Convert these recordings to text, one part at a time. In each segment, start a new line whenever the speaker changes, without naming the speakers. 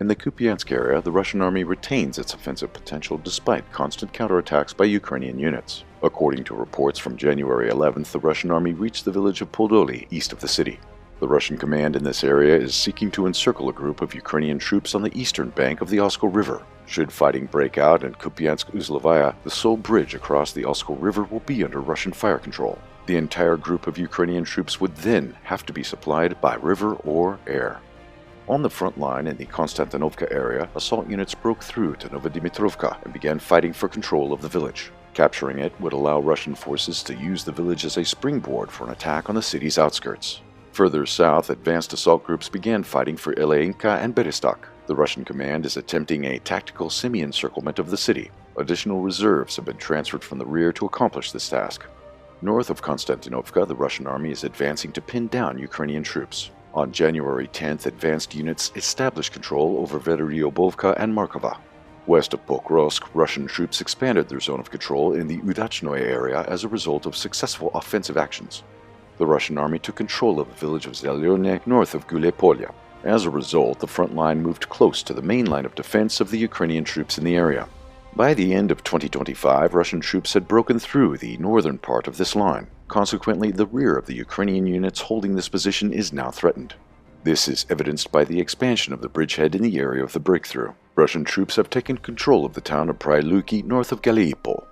In the Kupiansk area, the Russian army retains its offensive potential despite constant counterattacks by Ukrainian units. According to reports from January 11th, the Russian army reached the village of Podoli, east of the city. The Russian command in this area is seeking to encircle a group of Ukrainian troops on the eastern bank of the Oskol River. Should fighting break out in Kupiansk-Uzlovaya, the sole bridge across the Oskol River will be under Russian fire control. The entire group of Ukrainian troops would then have to be supplied by river or air. On the front line in the Konstantinovka area, assault units broke through to Novodimitrovka and began fighting for control of the village. Capturing it would allow Russian forces to use the village as a springboard for an attack on the city's outskirts. Further south, advanced assault groups began fighting for Ileinka and Bereztak. The Russian command is attempting a tactical semi-encirclement of the city. Additional reserves have been transferred from the rear to accomplish this task. North of Konstantinovka, the Russian army is advancing to pin down Ukrainian troops. On January 10th, advanced units established control over Veryobovka and Markova. West of Pokrovsk, Russian troops expanded their zone of control in the Udachnoye area as a result of successful offensive actions. The Russian army took control of the village of Zelyone north of Gule-Polya. As a result, the front line moved close to the main line of defense of the Ukrainian troops in the area. By the end of 2025, Russian troops had broken through the northern part of this line. Consequently, the rear of the Ukrainian units holding this position is now threatened. This is evidenced by the expansion of the bridgehead in the area of the breakthrough. Russian troops have taken control of the town of Pryluki north of Galeipol.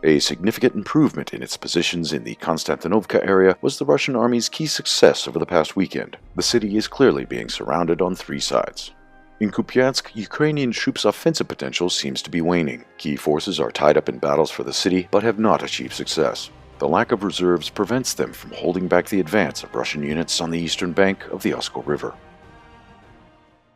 A significant improvement in its positions in the Konstantinovka area was the Russian army's key success over the past weekend. The city is clearly being surrounded on three sides. In Kupiansk, Ukrainian troops' offensive potential seems to be waning. Key forces are tied up in battles for the city, but have not achieved success. The lack of reserves prevents them from holding back the advance of Russian units on the eastern bank of the Oskol River.